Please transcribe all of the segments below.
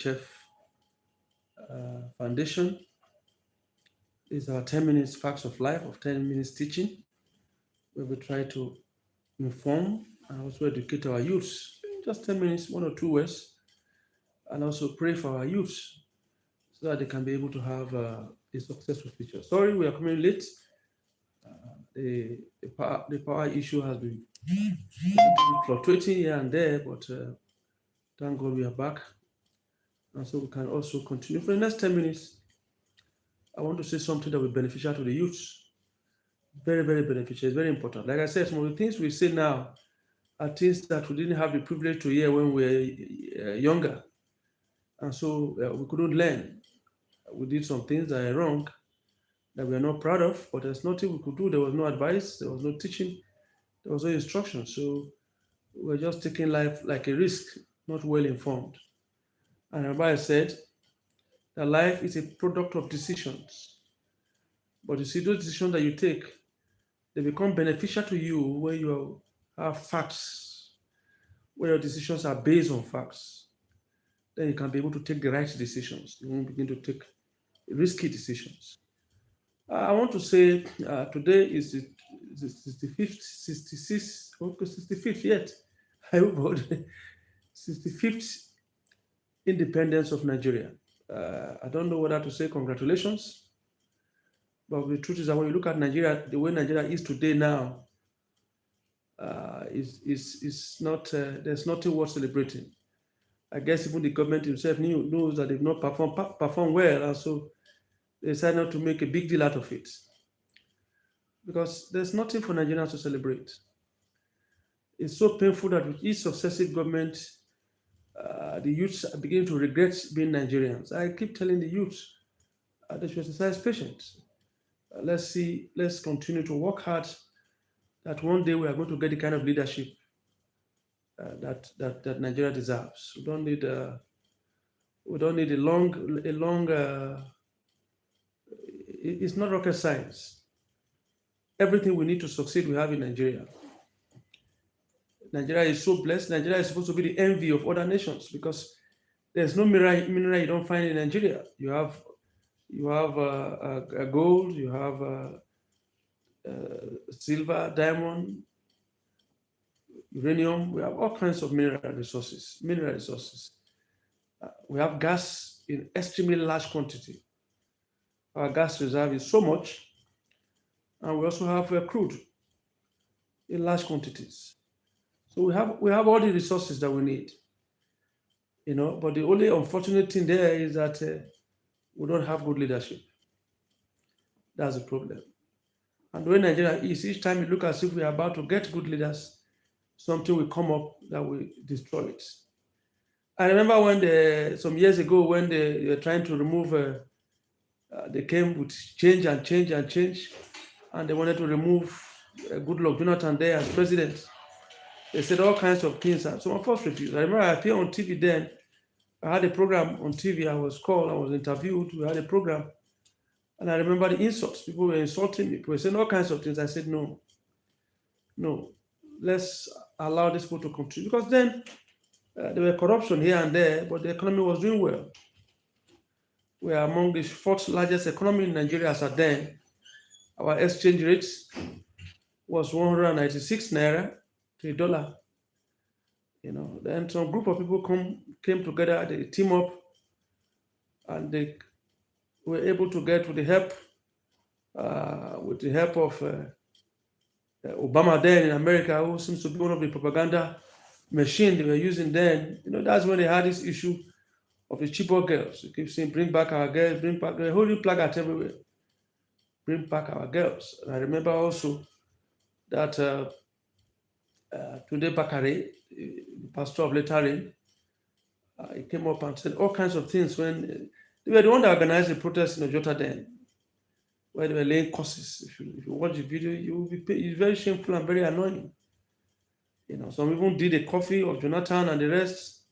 BHF Foundation. These are 10 minutes facts of life, of 10 minutes teaching, where we try to inform and also educate our youths. Just 10 minutes, one or two words, and also pray for our youths so that they can be able to have a successful future. Sorry, we are coming late. The power issue has been fluctuating here and there, but thank God we are back. And so we can also continue. For the next 10 minutes, I want to say something that will be beneficial to the youths. Very, very beneficial. It's very important. Like I said, some of the things we say now are things that we didn't have the privilege to hear when we were younger. And so we couldn't learn. We did some things that are wrong, that we are not proud of, but there's nothing we could do. There was no advice, there was no teaching, there was no instruction. So we're just taking life like a risk, not well informed. And Rabbi said that life is a product of decisions. But you see, those decisions that you take, they become beneficial to you when you have facts, where your decisions are based on facts. Then you can be able to take the right decisions. You won't begin to take risky decisions. I want to say today is the 65th, 66, okay, 65th yet. I hope 65th independence of Nigeria. I don't know whether to say congratulations, but the truth is that when you look at Nigeria, the way Nigeria is today now, is not there's nothing worth celebrating. I guess even the government himself knows that they've not performed well, and so they decided not to make a big deal out of it. Because there's nothing for Nigerians to celebrate. It's so painful that with each successive government, the youths are beginning to regret being Nigerians. I keep telling the youths they should exercise patience. Let's continue to work hard. That one day we are going to get the kind of leadership that Nigeria deserves. We don't need a long. It's not rocket science. Everything we need to succeed, we have in Nigeria. Nigeria is so blessed. Nigeria is supposed to be the envy of other nations because there's no mineral you don't find in Nigeria. You have gold, you have silver, diamond, uranium. We have all kinds of mineral resources. We have gas in extremely large quantity. Our gas reserve is so much, and we also have crude in large quantities. So we have all the resources that we need, But the only unfortunate thing there is that we don't have good leadership. That's the problem. And the way Nigeria is, each time you look as if we are about to get good leaders, something will come up that will destroy it. I remember when some years ago when they were trying to remove, they came with change, and they wanted to remove Goodluck Jonathan there as president. They said all kinds of things, and some of us refused. I remember I appeared on TV then. I had a program on TV. I was called, I was interviewed. We had a program. And I remember the insults. People were insulting me. People were saying all kinds of things. I said, no, let's allow this people to continue. Because then there were corruption here and there, but the economy was doing well. We are among the fourth largest economy in Nigeria as at then. Our exchange rate was 196 naira to a dollar. Then some group of people came together, they team up, and they were able to get with the help of Obama then in America, who seems to be one of the propaganda machine they were using then. That's when they had this issue of the cheaper girls. You keep saying, bring back our girls, bring back, they're holding placards everywhere. Bring back our girls. And I remember also that today Bakare, the pastor of Letharin, he came up and said all kinds of things when they were the one that organized the protest in Ojota then, where they were laying curses. If you watch the video, it's very shameful and very annoying. Some even did a coffee of Jonathan and the rest.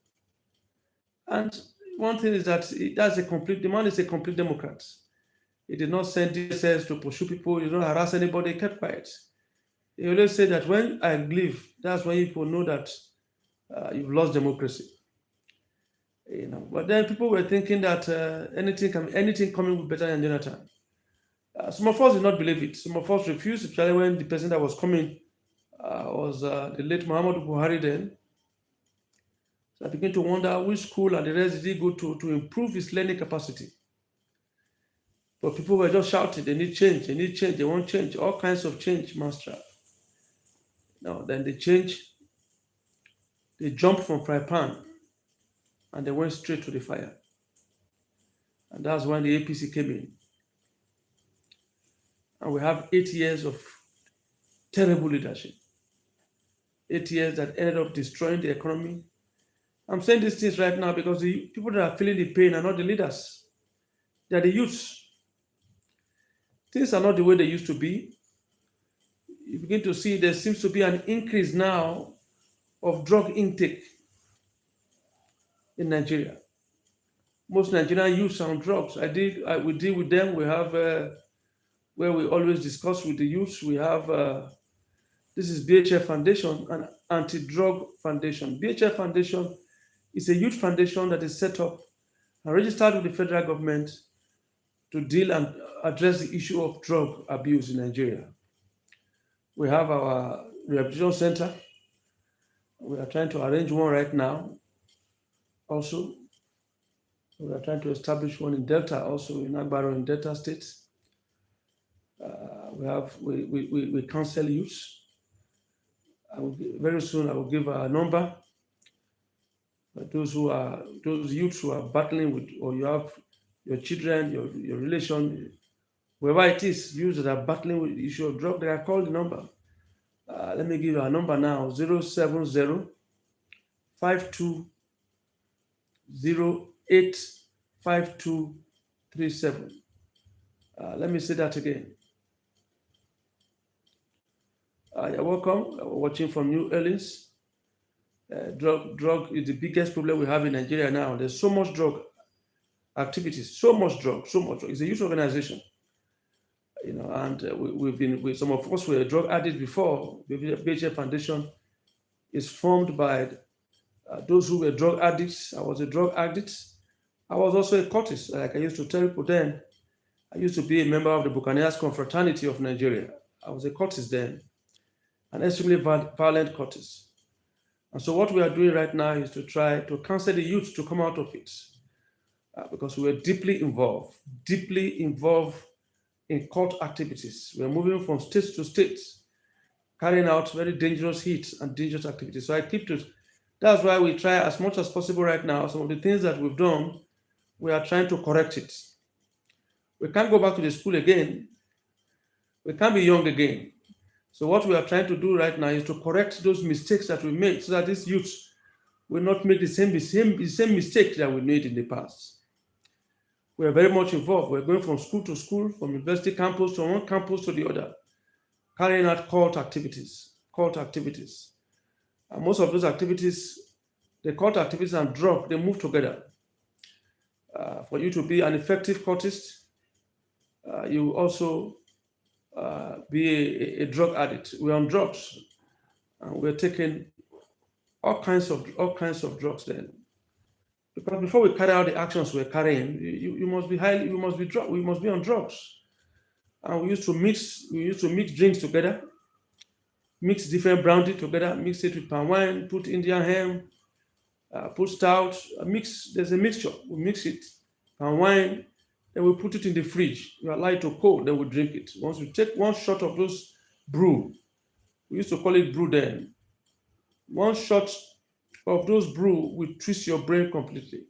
And one thing is that the man is a complete Democrat. He did not send DSS to pursue people, he did not harass anybody, he kept quiet. He always said that when I leave, that's when people know that you've lost democracy. But then people were thinking that anything coming with better than Jonathan. Some of us did not believe it. Some of us refused, especially when the person that was coming was the late Muhammadu Buhari then. So I began to wonder which school and the rest did he go to improve his learning capacity. But people were just shouting, they need change, they want change, all kinds of change, master. Now, then they changed, they jumped from fry pan and they went straight to the fire. And that's when the APC came in. And we have 8 years of terrible leadership. 8 years that ended up destroying the economy. I'm saying these things right now because the people that are feeling the pain are not the leaders. They are the youths. Things are not the way they used to be. You begin to see there seems to be an increase now of drug intake in Nigeria. Most Nigerian youths are on drugs. We deal with them. We have where we always discuss with the youths. We have this is BHF Foundation, an anti-drug foundation. BHF Foundation is a youth foundation that is set up and registered with the federal government to deal and address the issue of drug abuse in Nigeria. We have our rehabilitation center. We are trying to arrange one right now. Also, we are trying to establish one in Delta, also in Agbaro in Delta State. We counsel youths. Very soon I will give a number. Those youths who are battling with, or you have your children, your relation, wherever it is, youths that are battling with the issue of drug, they are called the number. Let me give you a number now: 070 5208 5237. Let me say that again. You're welcome. We're watching from New Orleans. Drug is the biggest problem we have in Nigeria now. There's so much drug activities, so much drug. It's a youth organization, and some of us were drug addicts before. The BHF Foundation is formed by those who were drug addicts. I was a drug addict. I was also a cultist. Like I used to tell people then, I used to be a member of the Buccaneers Confraternity of Nigeria. I was a cultist then, an extremely violent cultist. And so what we are doing right now is to try to counsel the youth to come out of it, because we are deeply involved in cult activities. We are moving from state to state, carrying out very dangerous hits and dangerous activities. So that's why we try as much as possible right now. Some of the things that we've done, we are trying to correct it. We can't go back to the school again. We can't be young again. So what we are trying to do right now is to correct those mistakes that we made so that these youths will not make the same mistake that we made in the past. We are very much involved. We're going from school to school, from university campus to one campus to the other, carrying out cult activities. And most of those activities, the cult activities and drug, they move together. For you to be an effective cultist, you also be a drug addict. We're on drugs, and we're taking all kinds of drugs then. Because before we carry out the actions we're carrying, we must be on drugs. And we used to mix drinks together, mix different brandy together, mix it with palm wine, put Indian hemp, put stout, there's a mixture. We mix it, palm wine, then we put it in the fridge. We allow it to cold, then we drink it. Once we take one shot of those brew, we used to call it brew then. One shot of those brew will twist your brain completely.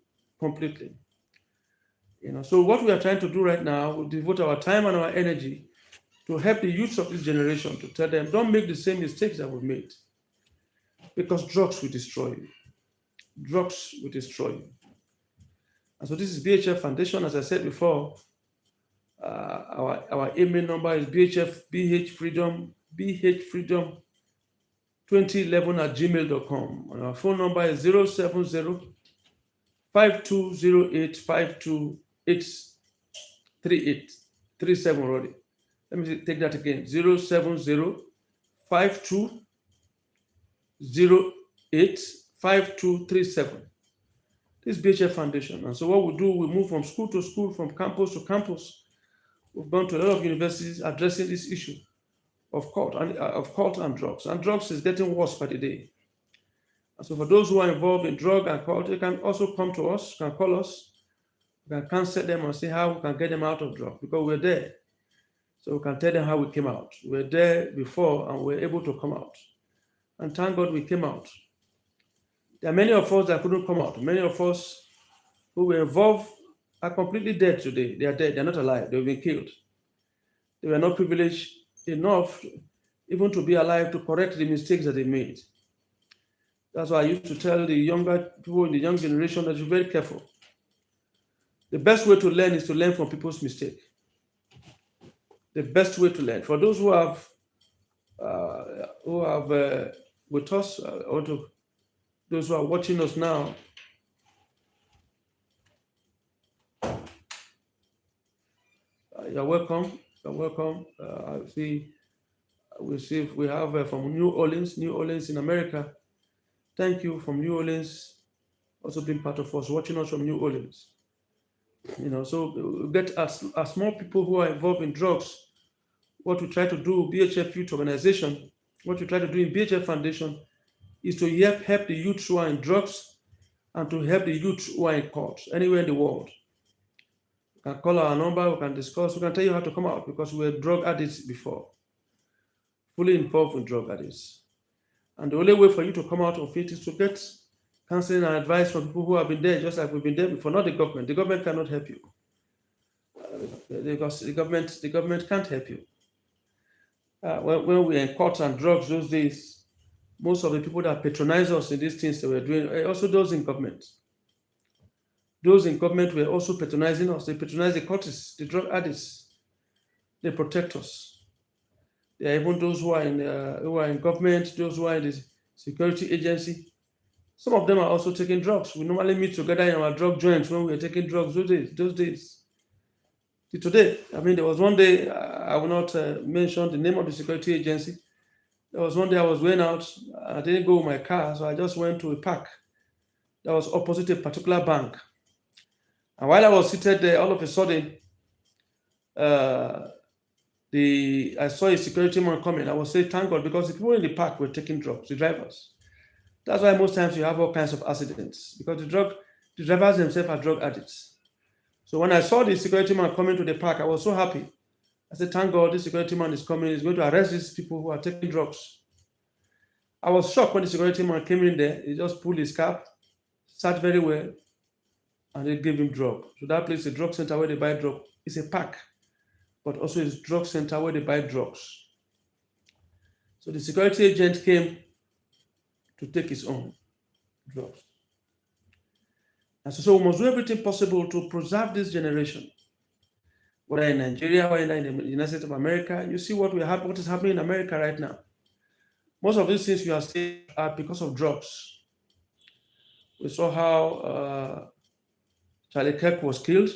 So what we are trying to do right now, we devote our time and our energy to help the youths of this generation, to tell them, don't make the same mistakes that we made. Because drugs will destroy you. Drugs will destroy you. And so this is BHF Foundation. As I said before, our email number is BH Freedom 2011@gmail.com. And our phone number is 070 5208 52838 already. Let me take that again. 070 5208 5237. this BHF Foundation. And so what we do, we move from school to school, from campus to campus. We've gone to a lot of universities addressing this issue of cult and drugs. And drugs is getting worse by the day. And so for those who are involved in drug and cult, they can also come to us, can call us, we can counsel them and see how we can get them out of drug, because we're there. So we can tell them how we came out. We were there before and we were able to come out. And thank God we came out. There are many of us that couldn't come out. Many of us who were involved are completely dead today. They are dead. They're not alive. They've been killed. They were not privileged enough even to be alive to correct the mistakes that they made. That's why I used to tell the younger people in the young generation that you're very careful. The best way to learn is to learn from people's mistakes. The best way to learn. For those who have with us, or to those who are watching us now, you're welcome. You're welcome. I see. We have from New Orleans in America. Thank you from New Orleans, also being part of us, watching us from New Orleans. So we get as more people who are involved in drugs. What we try to do, BHF Youth Organization, what we try to do in BHF Foundation is to help the youth who are in drugs and to help the youth who are in court anywhere in the world. You can call our number, we can discuss, we can tell you how to come out, because we were drug addicts before, fully involved in drug addicts. And the only way for you to come out of it is to get counseling and advice from people who have been there, just like we've been there before, not the government. The government cannot help you. Because the government can't help you. When we were in court and drugs those days, most of the people that patronize us in these things that we're doing, also those in government. Those in government were also patronizing us. They patronize the cultists, the drug addicts. They protect us. There are even those who are in government, those who are in the security agency. Some of them are also taking drugs. We normally meet together in our drug joints when we were taking drugs those days. Today, there was one day, I will not mention the name of the security agency. There was one day I was going out, I didn't go with my car, so I just went to a park that was opposite a particular bank. And while I was seated there, all of a sudden, I saw a security man coming. I was saying, thank God, because the people in the park were taking drugs, the drivers. That's why most times you have all kinds of accidents, because the drivers themselves are drug addicts. So when I saw the security man coming to the park, I was so happy. I said, thank God, this security man is coming. He's going to arrest these people who are taking drugs. I was shocked when the security man came in there. He just pulled his cap, sat very well, and they gave him drug. So that place, the drug center where they buy drugs, is a park, but also it's a drug center where they buy drugs. So the security agent came to take his own drugs. And so we must do everything possible to preserve this generation. Whether in Nigeria or in the United States of America, you see what is happening in America right now. Most of these things you are seeing are because of drugs. We saw how Charlie Kirk was killed.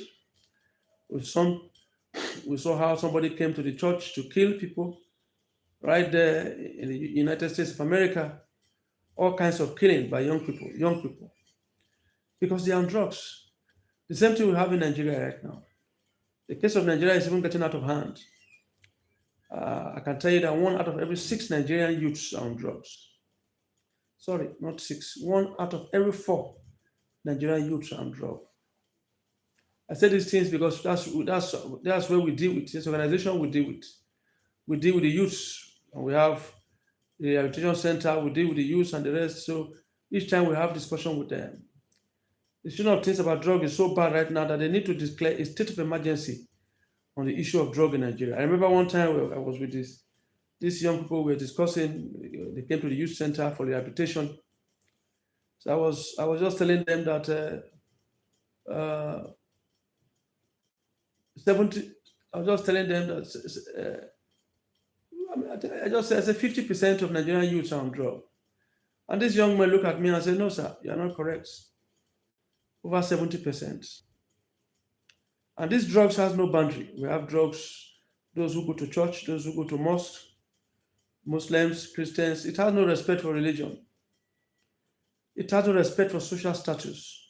We saw how somebody came to the church to kill people right there in the United States of America. All kinds of killing by young people, because they are on drugs. The same thing we have in Nigeria right now. The case of Nigeria is even getting out of hand. I can tell you that 1 out of every 6 Nigerian youths are on drugs. Sorry, not 6. 1 out of every 4 Nigerian youths are on drugs. I say these things because that's where we deal with. This organization we deal with. We deal with the youths, and we have the rehabilitation center. We deal with the youths and the rest. So each time we have discussion with them. The situation of things about drug is so bad right now that they need to declare a state of emergency on the issue of drug in Nigeria. I remember one time I was with these young people we were discussing. They came to the youth center for rehabilitation. So I was just telling them that 70. I was just telling them that I just said 50% of Nigerian youths are on drug. And this young man looked at me and said, "No, sir, you are not correct. Over 70%. And these drugs has no boundary. We have drugs, those who go to church, those who go to mosque, Muslims, Christians. It has no respect for religion. It has no respect for social status.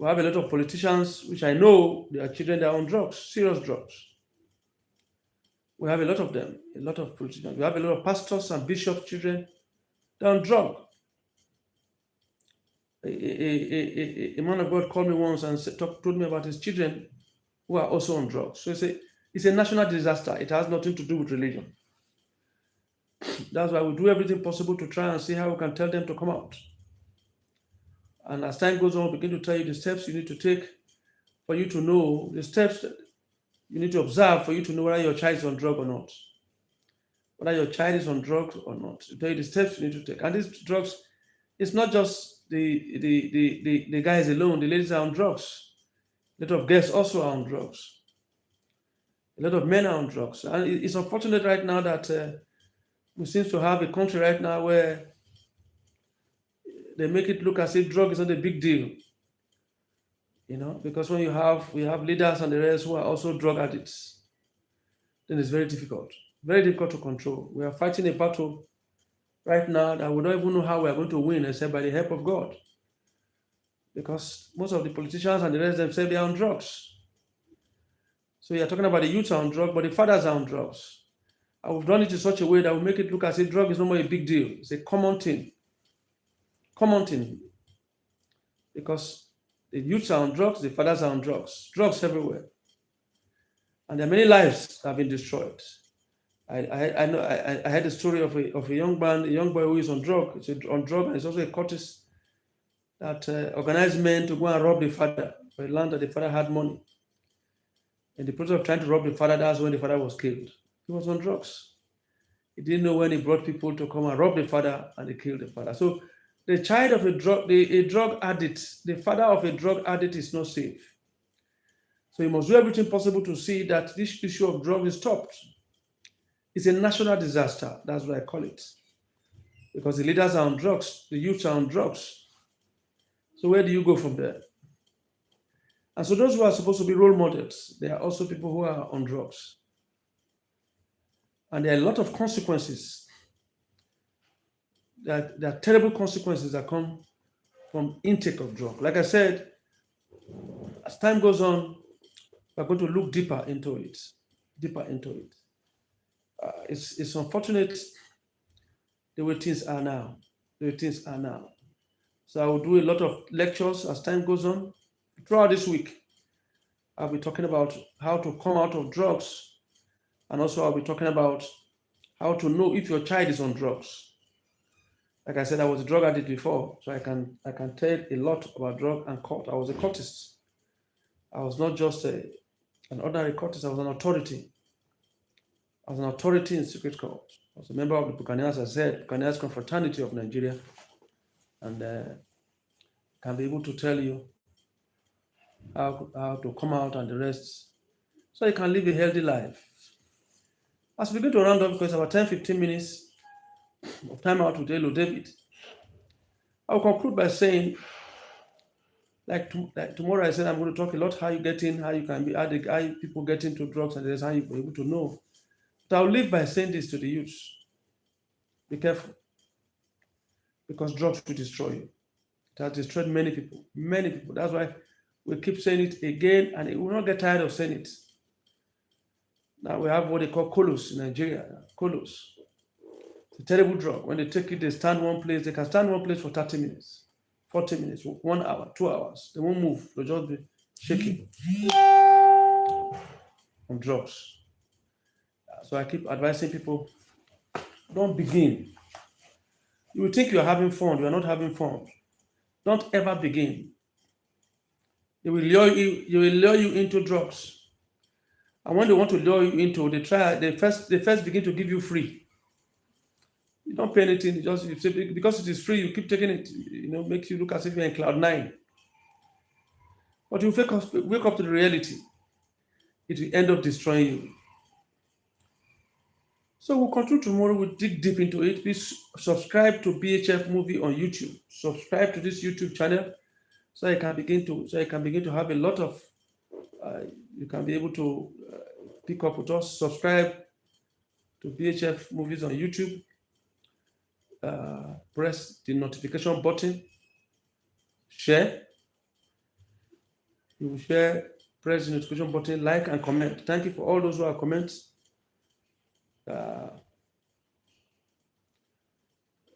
We have a lot of politicians, which I know their children are on drugs, serious drugs. We have a lot of them, a lot of politicians. We have a lot of pastors and bishops' children, they're on drug. A man of God called me once and told me about his children who are also on drugs. So it's a national disaster. It has nothing to do with religion. That's why we do everything possible to try and see how we can tell them to come out. And as time goes on, we begin to tell you the steps you need to take for you to know, the steps that you need to observe for you to know whether your child is on drug or not. Whether your child is on drugs or not. We tell you the steps you need to take. And these drugs, it's not just the guys alone, the ladies are on drugs. A lot of girls also are on drugs. A lot of men are on drugs. And it's unfortunate right now that we seem to have a country right now where they make it look as if drug is not a big deal. Because when we have leaders and the rest who are also drug addicts, then it's very difficult to control. We are fighting a battle right now that we don't even know how we are going to win except by the help of God. Because most of the politicians and the rest themselves, they are on drugs. So you're talking about the youths are on drugs, but the fathers are on drugs. And we've done it in such a way that will make it look as if drug is no more a big deal. It's a common thing. Because the youths are on drugs, the fathers are on drugs everywhere. And there are many lives that have been destroyed. I know I heard the story of a young man, a young boy who is on drug. It's on drug, and it's also a cultist that organized men to go and rob the father for a land that the father had money. In the process of trying to rob the father, that's when the father was killed. He was on drugs. He didn't know when he brought people to come and rob the father, and they killed the father. So the child of a drug addict, the father of a drug addict is not safe. So you must do everything possible to see that this issue of drugs is stopped. It's a national disaster. That's what I call it. Because the leaders are on drugs, the youths are on drugs. So where do you go from there? And so those who are supposed to be role models, they are also people who are on drugs. And there are a lot of consequences. There are terrible consequences that come from intake of drug. Like I said, as time goes on, we're going to look deeper into it. It's unfortunate the way things are now. So I will do a lot of lectures as time goes on. Throughout this week, I'll be talking about how to come out of drugs, and also I'll be talking about how to know if your child is on drugs. Like I said, I was a drug addict before, so I can tell a lot about drug and cult. I was a cultist. I was not just an ordinary cultist. I was an authority. I was an authority in secret cult. I was a member of the Buccaneers, as I said, Buccaneers Confraternity of Nigeria, and can be able to tell you how to come out and the rest, so you can live a healthy life. As we begin to round up, because about 10-15 minutes of time out with Hello David, I'll conclude by saying, like tomorrow I said, I'm going to talk a lot how you get in, how you can be, how people get into drugs, and there's how you're able to know. But I'll leave by saying this to the youths: be careful, because drugs will destroy you. It has destroyed many people. That's why we keep saying it again, and we will not get tired of saying it. Now we have what they call colos in Nigeria. Colos. It's a terrible drug. When they take it, they stand one place. They can stand one place for 30 minutes, 40 minutes, 1 hour, 2 hours. They won't move. They'll just be shaking on drugs. So I keep advising people, don't begin. You will think you are having fun. You are not having fun. Don't ever begin. They will lure you into drugs. And when they want to lure you into, they first begin to give you free. You don't pay anything, because it is free, you keep taking it, makes you look as if you're in cloud 9. But you wake up to the reality. It will end up destroying you. So we'll continue tomorrow. We'll dig deep into it. Please subscribe to BHF Movie on YouTube. Subscribe to this YouTube channel so you can begin to have a lot of. You can be able to pick up with us. Subscribe to BHF Movies on YouTube. Press the notification button. Share. You will share, press the notification button, like and comment. Thank you for all those who are comments. Thank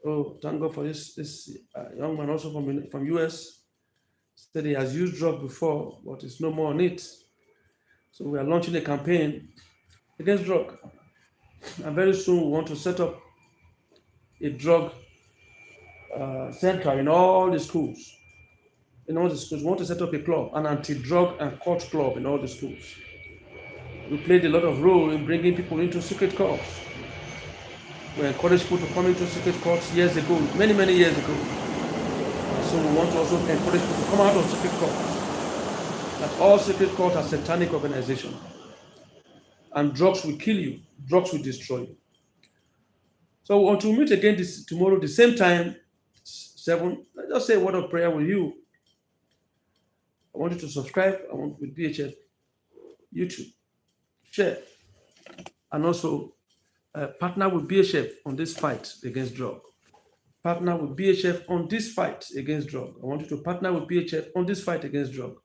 God for this young man also from US. Said he has used drug before, but it's no more on it. So we are launching a campaign against drug. And very soon we want to set up a drug center in all the schools. In all the schools, we want to set up a club, an anti-drug and court club in all the schools. We played a lot of role in bringing people into secret courts. We encouraged people to come into secret courts years ago, many, many years ago. So we want to also encourage people to come out of secret courts. That all secret courts are satanic organizations. And drugs will kill you. Drugs will destroy you. So we want to meet again tomorrow, the same time, 7. Let's just say a word of prayer with you. I want you to subscribe. I want with BHF YouTube, share, and also partner with BHF on this fight against drug. Partner with BHF on this fight against drug. I want you to partner with BHF on this fight against drug,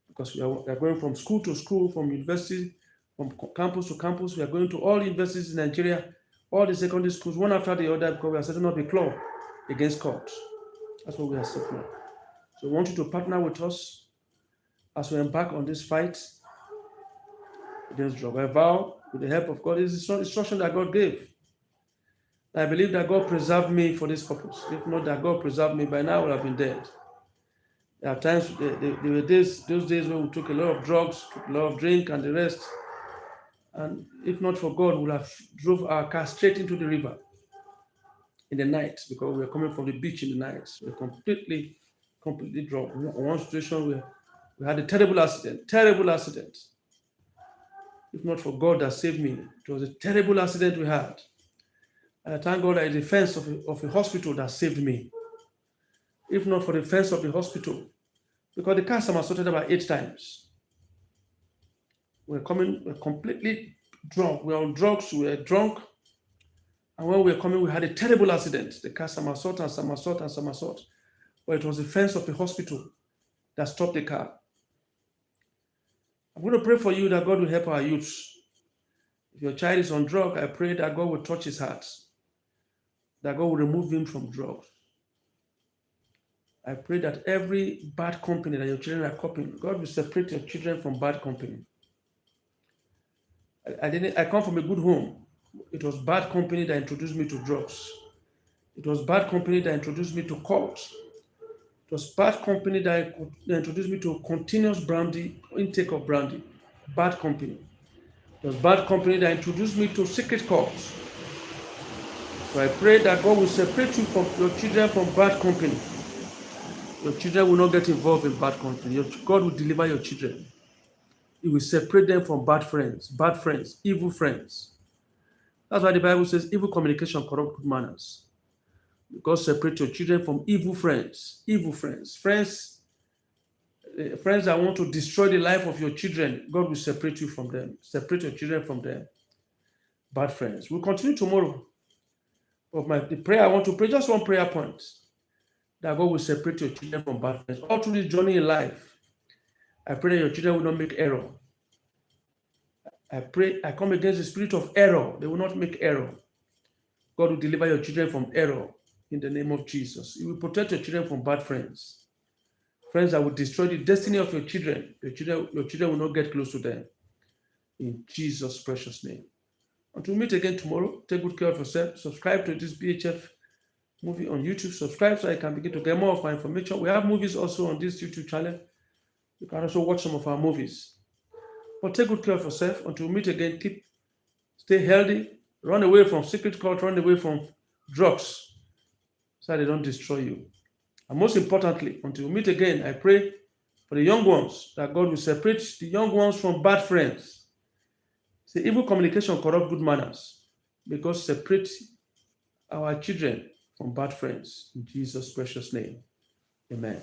because we are going from school to school, from university, from campus to campus. We are going to all universities in Nigeria, all the secondary schools, one after the other, because we are setting up a club against courts. That's what we are setting up. So I want you to partner with us as we embark on this fight against drug. I vow, with the help of God, this is instruction that God gave. I believe that God preserved me for this purpose. If not that God preserved me, by now I would have been dead. There are times, there were those days when we took a lot of drugs, took a lot of drink and the rest. And if not for God, we would have drove our car straight into the river in the night, because we were coming from the beach in the night. So we were completely drunk. In one situation, we had a terrible accident. If not for God that saved me, it was a terrible accident we had. And I thank God that the fence of a hospital that saved me. If not for the fence of the hospital, because the car somersaulted about 8 times. We're completely drunk. We were on drugs, we were drunk. And when we were coming, we had a terrible accident. The car somersaulted. But it was the fence of the hospital that stopped the car. I'm going to pray for you that God will help our youths. If your child is on drugs, I pray that God will touch his heart, that God will remove him from drugs. I pray that every bad company that your children are copying, God will separate your children from bad company. I come from a good home. It was bad company that introduced me to drugs. It was bad company that introduced me to cults. It was bad company that introduced me to continuous intake of brandy. Bad company. It was bad company that introduced me to secret cults. So I pray that God will separate you from your children from bad company. Your children will not get involved in bad company. God will deliver your children. He will separate them from bad friends, evil friends. That's why the Bible says evil communication corrupt good manners. God separate your children from evil friends, friends that want to destroy the life of your children. God will separate you from them, separate your children from them. Bad friends. We'll continue tomorrow. But the prayer I want to pray, just one prayer point, that God will separate your children from bad friends. All through this journey in life, I pray that your children will not make error. I come against the spirit of error. They will not make error. God will deliver your children from error in the name of Jesus. He will protect your children from bad friends. Friends that will destroy the destiny of your children. Your children will not get close to them. In Jesus' precious name. Until we meet again tomorrow, take good care of yourself. Subscribe to this BHF movie on YouTube. Subscribe so I can begin to get more of my information. We have movies also on this YouTube channel. You can also watch some of our movies. But take good care of yourself. Until we meet again, stay healthy. Run away from secret cult. Run away from drugs so they don't destroy you. And most importantly, until we meet again, I pray for the young ones, that God will separate the young ones from bad friends. See, evil communication corrupt good manners. May God separate our children from bad friends. In Jesus' precious name. Amen.